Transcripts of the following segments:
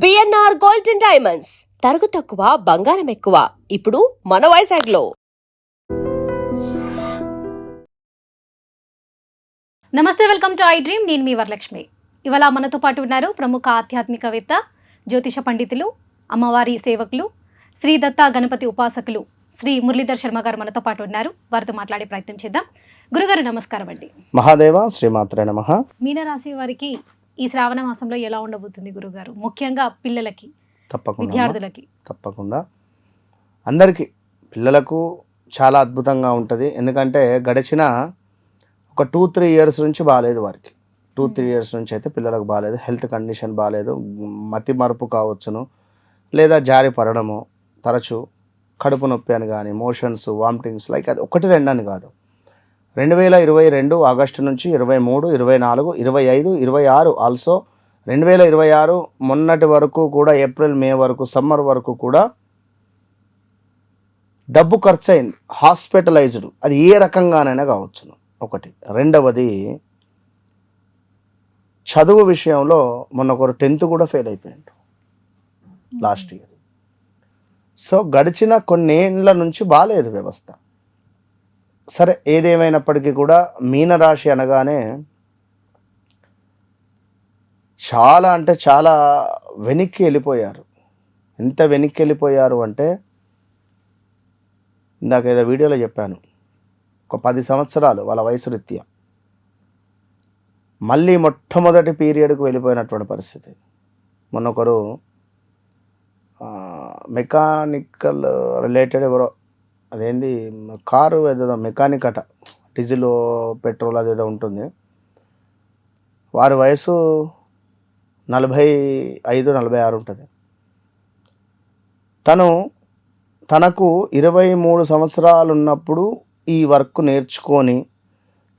BNR gold and diamonds తరుగు తక్కువ బంగారం ఎక్కువ ఇప్పుడు మన వైజాగ్లో. నమస్తే, వెల్కమ్ టు ఐ డ్రీమ్. నేను మీ వరలక్ష్మి. ఇవాళ మనతో పాటు ఉన్నారు ప్రముఖ ఆధ్యాత్మికవేత్త, జ్యోతిష పండితులు, అమ్మవారి సేవకులు, శ్రీ దత్త గణపతి ఉపాసకులు శ్రీ మురళీధర్ శర్మ గారు మనతో పాటు ఉన్నారు. వారితో మాట్లాడే ప్రయత్నం చేద్దాం. గురుగారు నమస్కారం అండి. మహాదేవ శ్రీమాత్రే నమః. మీనరాశి వారికి ఈ శ్రావణ మాసంలో ఎలా ఉండబోతుంది గురుగారు? ముఖ్యంగా పిల్లలకి, తప్పకుండా విద్యార్థులకి. తప్పకుండా అందరికీ పిల్లలకు చాలా అద్భుతంగా ఉంటుంది. ఎందుకంటే గడిచిన ఒక 2-3 ఇయర్స్ నుంచి బాగాలేదు వారికి. 2-3 ఇయర్స్ నుంచి అయితే పిల్లలకు బాగాలేదు, హెల్త్ కండిషన్ బాగాలేదు. మతి మరుపు కావచ్చును, లేదా జారి పడడము, తరచు కడుపు నొప్పి అని కానీ, మోషన్స్, వామిటింగ్స్, లైక్ అది 1-2 అని కాదు. 2022 ఆగస్టు నుంచి 23, 24, 25, 26 ఆల్సో 2026 మొన్నటి వరకు కూడా, ఏప్రిల్ మే వరకు, సమ్మర్ వరకు కూడా డబ్బు ఖర్చు అయింది, హాస్పిటలైజ్డ్. అది ఏ రకంగానైనా కావచ్చును. ఒకటి. రెండవది, చదువు విషయంలో మొన్న ఒకరు 10th కూడా ఫెయిల్ అయిపోయాడు లాస్ట్ ఇయర్. సో గడిచిన కొన్నేళ్ల నుంచి బాగాలేదు వ్యవస్థ. సరే, ఏదేమైనప్పటికీ కూడా మీనరాశి అనగానే చాలా అంటే చాలా వెనక్కి వెళ్ళిపోయారు. ఎంత వెనక్కి వెళ్ళిపోయారు అంటే, ఇందాక ఏదో వీడియోలో చెప్పాను, ఒక 10 సంవత్సరాలు వాళ్ళ వయసు రీత్యా మళ్ళీ మొట్టమొదటి పీరియడ్కు వెళ్ళిపోయినటువంటి పరిస్థితి. మొన్న ఒకరు మెకానికల్ రిలేటెడ్ ఎవరో, అదేంది కారు ఏదో మెకానిక్ అట, డీజిల్ పెట్రోల్ అదేదో ఉంటుంది. వారి వయసు 45-46 ఉంటుంది. తనకు 23 సంవత్సరాలు ఉన్నప్పుడు ఈ వర్క్ నేర్చుకొని,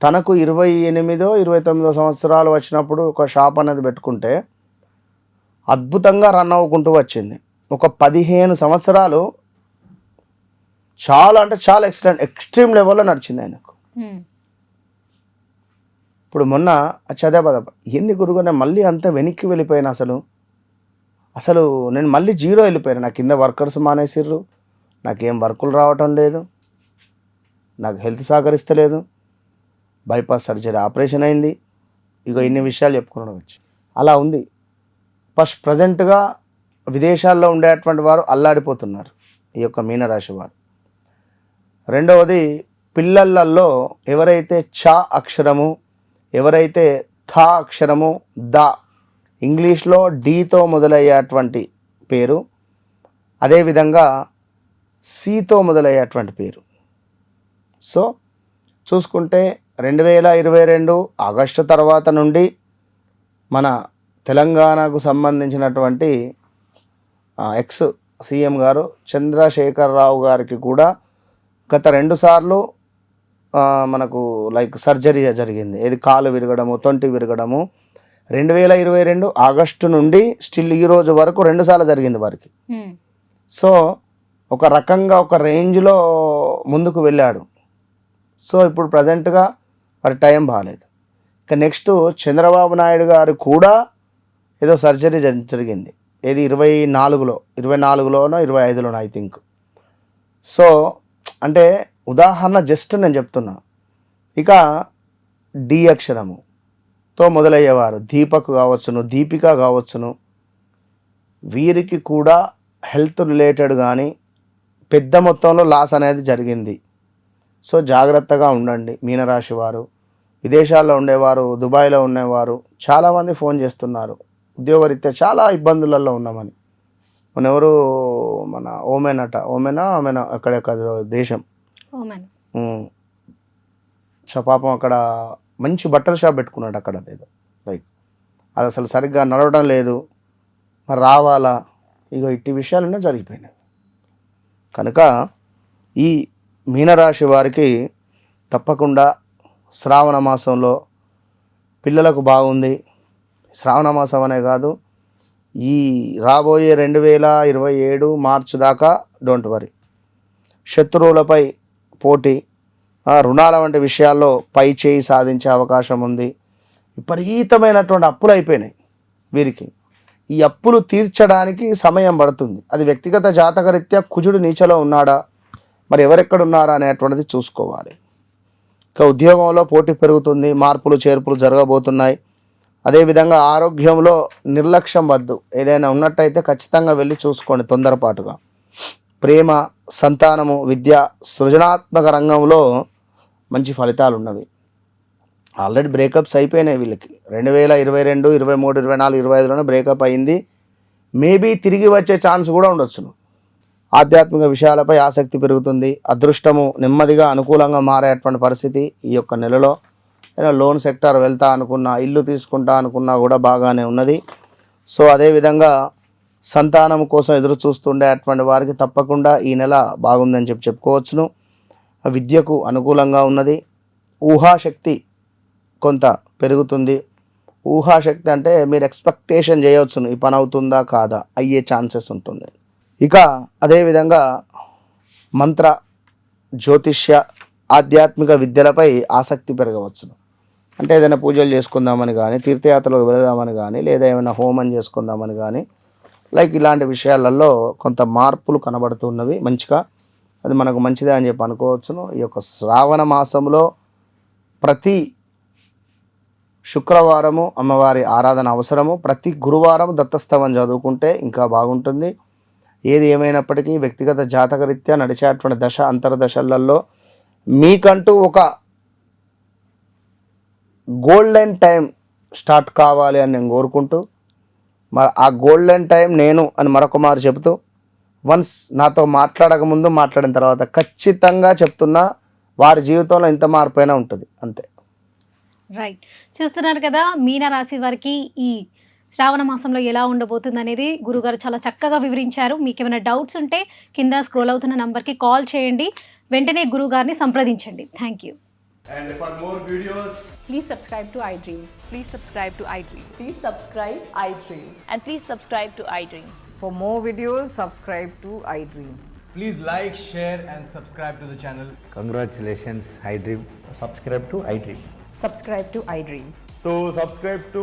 తనకు 28-29 సంవత్సరాలు వచ్చినప్పుడు ఒక షాప్ అనేది పెట్టుకుంటే అద్భుతంగా రన్ అవ్వుకుంటూ వచ్చింది. ఒక 15 సంవత్సరాలు చాలా అంటే చాలా ఎక్స్ట్రీమ్ లెవెల్లో నడిచింది ఆయనకు. ఇప్పుడు మొన్న చదే పద ఏంది గురుగా, నేను మళ్ళీ అంత వెనక్కి వెళ్ళిపోయాను. అసలు నేను మళ్ళీ జీరో వెళ్ళిపోయాను. నా కింద వర్కర్స్ మానేసిర్రు, నాకేం వర్కులు రావటం లేదు, నాకు హెల్త్ సహకరిస్తలేదు, బైపాస్ సర్జరీ ఆపరేషన్ అయింది, ఇగో ఇన్ని విషయాలు చెప్పుకున్నాడు వచ్చి. అలా ఉంది. ప్రజెంట్గా విదేశాల్లో ఉండేటువంటి వారు అల్లాడిపోతున్నారు, ఈ యొక్క మీనరాశి వారు. రెండవది, పిల్లలలో ఎవరైతే చ అక్షరము, ఎవరైతే థ అక్షరము, ద ఇంగ్లీష్లో డీతో మొదలయ్యేటువంటి పేరు, అదేవిధంగా సితో మొదలయ్యేటువంటి పేరు. సో చూసుకుంటే 2022 ఆగస్టు తర్వాత నుండి మన తెలంగాణకు సంబంధించినటువంటి ఎక్స్ సీఎం గారు చంద్రశేఖరరావు గారికి కూడా గత 2 సార్లు మనకు లైక్ సర్జరీ జరిగింది. ఏది కాలు విరగడము, తొంటి విరగడము. 2022 ఆగస్టు నుండి స్టిల్ ఈ రోజు వరకు 2 సార్లు జరిగింది వారికి. సో ఒక రకంగా ఒక రేంజ్లో ముందుకు వెళ్ళాడు. సో ఇప్పుడు ప్రజెంట్గా వారి టైం బాగాలేదు. ఇక నెక్స్ట్ చంద్రబాబు నాయుడు గారు కూడా ఏదో సర్జరీ జరిగింది. ఏది 24లోనో 25లోనో ఐ థింక్. సో అంటే ఉదాహరణ జస్ట్ నేను చెప్తున్నా. ఇక డి అక్షరముతో మొదలయ్యేవారు దీపక్ కావచ్చును, దీపిక కావచ్చును, వీరికి కూడా హెల్త్ రిలేటెడ్ కానీ పెద్ద మొత్తంలో లాస్ అనేది జరిగింది. సో జాగ్రత్తగా ఉండండి మీనరాశి వారు. విదేశాల్లో ఉండేవారు, దుబాయ్లో ఉండేవారు చాలామంది ఫోన్ చేస్తున్నారు, ఉద్యోగరీత్యా చాలా ఇబ్బందులలో ఉన్నామని. ఎవరు మన ఓమెనా అక్కడ దేశం పాపం అక్కడ మంచి బట్టల షాప్ పెట్టుకున్నాడు అక్కడ. అదేదో లైక్ అది అసలు సరిగ్గా నడవడం లేదు, మరి రావాలా, ఇక ఇట్టి విషయాలన్నీ జరిగిపోయినాయి. కనుక ఈ మీనరాశి వారికి తప్పకుండా శ్రావణ మాసంలో పిల్లలకు బాగుంది. శ్రావణ మాసం అనే కాదు, ఈ రాబోయే 2027 మార్చి దాకా డోంట్ వరీ. శత్రువులపై పోటీ, రుణాల వంటి విషయాల్లో పై చేయి సాధించే అవకాశం ఉంది. విపరీతమైనటువంటి అప్పులు అయిపోయినాయి వీరికి. ఈ అప్పులు తీర్చడానికి సమయం పడుతుంది. అది వ్యక్తిగత జాతకరీత్యా కుజుడు నీచలో ఉన్నాడా, మరి ఎవరెక్కడ ఉన్నారా అనేటువంటిది చూసుకోవాలి. ఇక ఉద్యోగంలో పోటీ పెరుగుతుంది, మార్పులు చేర్పులు జరగబోతున్నాయి. అదేవిధంగా ఆరోగ్యంలో నిర్లక్ష్యం వద్దు. ఏదైనా ఉన్నట్టయితే ఖచ్చితంగా వెళ్ళి చూసుకోండి తొందరపాటుగా. ప్రేమ, సంతానము, విద్య, సృజనాత్మక రంగంలో మంచి ఫలితాలు ఉన్నవి. ఆల్రెడీ బ్రేకప్స్ అయిపోయినాయి వీళ్ళకి. 2022, 23, 24, 25లోనే బ్రేకప్ అయింది. మేబీ తిరిగి వచ్చే ఛాన్స్ కూడా ఉండొచ్చును. ఆధ్యాత్మిక విషయాలపై ఆసక్తి పెరుగుతుంది. అదృష్టము నెమ్మదిగా అనుకూలంగా మారేటువంటి పరిస్థితి ఈ యొక్క నెలలో. లోన్ సెక్టార్ వెళ్తా అనుకున్నా, ఇల్లు తీసుకుంటా అనుకున్నా కూడా బాగానే ఉన్నది. సో అదేవిధంగా సంతానం కోసం ఎదురు చూస్తుండే అటువంటి వారికి తప్పకుండా ఈ నెల బాగుందని చెప్పుకోవచ్చును. విద్యకు అనుకూలంగా ఉన్నది. ఊహాశక్తి కొంత పెరుగుతుంది. ఊహాశక్తి అంటే మీరు ఎక్స్పెక్టేషన్ చేయవచ్చును, ఈ పని అవుతుందా కాదా, అయ్యే ఛాన్సెస్ ఉంటుంది. ఇక అదేవిధంగా మంత్ర, జ్యోతిష్య, ఆధ్యాత్మిక విద్యలపై ఆసక్తి పెరగవచ్చును. అంటే ఏదైనా పూజలు చేసుకుందామని కానీ, తీర్థయాత్రలకు వెళదామని కానీ, లేదా ఏమైనా హోమం చేసుకుందామని కానీ, లైక్ ఇలాంటి విషయాలలో కొంత మార్పులు కనబడుతున్నవి మంచిగా. అది మనకు మంచిదే అని అనుకోవచ్చును. ఈ యొక్క శ్రావణ మాసంలో ప్రతి శుక్రవారము అమ్మవారి ఆరాధన అవసరము. ప్రతి గురువారం దత్తస్తవం చదువుకుంటే ఇంకా బాగుంటుంది. ఏది ఏమైనప్పటికీ వ్యక్తిగత జాతకరీత్యా నడిచేటువంటి దశ అంతర్దశలలో మీకంటూ ఒక గోల్డెన్ టైం స్టార్ట్ కావాలి అని నేను కోరుకుంటూ, మరి ఆ గోల్డెన్ టైం నేను అని మరొక మారు చెబుతూ, వన్స్ నాతో మాట్లాడకముందు మాట్లాడిన తర్వాత ఖచ్చితంగా చెప్తున్నా వారి జీవితంలో ఇంత మార్పు అయినా ఉంటుంది అంతే. రైట్, చూస్తున్నారు కదా మీన రాశి వారికి ఈ శ్రావణ మాసంలో ఎలా ఉండబోతుంది అనేది గురుగారు చాలా చక్కగా వివరించారు. మీకు ఏమైనా డౌట్స్ ఉంటే కింద స్క్రోల్ అవుతున్న నంబర్కి కాల్ చేయండి, వెంటనే గురుగారిని సంప్రదించండి. Thank you. And for more videos, Please subscribe to iDream. Please subscribe to iDream. Please subscribe iDream. And please subscribe to iDream. For more videos, subscribe to iDream. please like, share, and subscribe to the channel. Congratulations, iDream. Subscribe to iDream. Subscribe to iDream. So subscribe to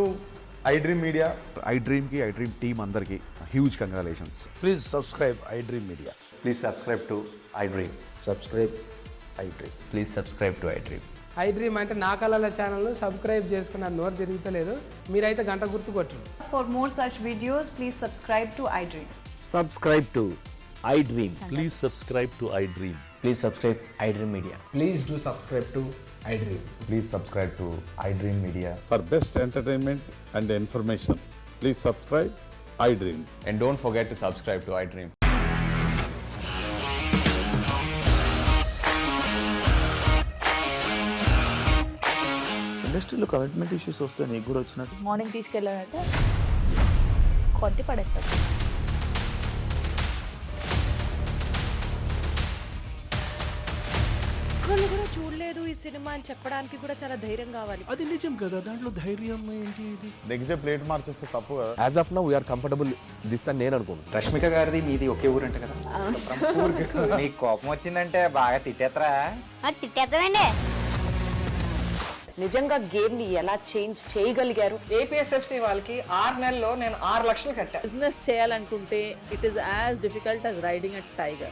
iDream Media. iDream ki iDream team andarki huge congratulations. Please subscribe iDream media. Please subscribe to iDream. Subscribe iDream. Please subscribe to iDream. iDream అంటే నా కళల channel subscribe చేసుకున్న నోరు తిరుగుతలేదు, మీరైతే గంట గుర్తు కొట్టండి. For more such videos, please subscribe to iDream. Subscribe to iDream. Please subscribe to iDream. Please subscribe iDream Media. Please do subscribe to iDream. Please subscribe to iDream Media. For best entertainment and information, please subscribe iDream. And don't forget to subscribe to iDream. ఇండస్ట్రీలో commitment issues వస్తే నీకు కూడా వచ్చినట్టు morning తీసుకెళ్ళాలంటే కొట్టి పడేస్తారు. ఒక్కళ్ళు కూడా చూడలేదు ఈ సినిమా అని చెప్పడానికి కూడా చాలా ధైర్యం కావాలి. అది నిజం కదా, దాంట్లో ధైర్యం ఏంటి? ఇది నెక్స్ట్ డే ప్లేట్ మార్చేస్తే తప్పు కదా. As of now we are comfortable this అని నేను అనుకుంటున్నాను. రష్మిక గారిది మీది ఒకే ఊరంట కదా. నీకు కోపం వచ్చిందంటే బాగా తిట్టేత్తరా? తిట్టేద్దామండి. నిజంగా గేమ్ ని ఎలా చేంజ్ చేయగలిగారు? ఏపీఎస్ఎఫ్సి వాళ్ళకి 6 నెలల్లో నేను 6 లక్షలు కట్టా. బిజినెస్ చేయాలనుకుంటే it is as difficult as riding a tiger.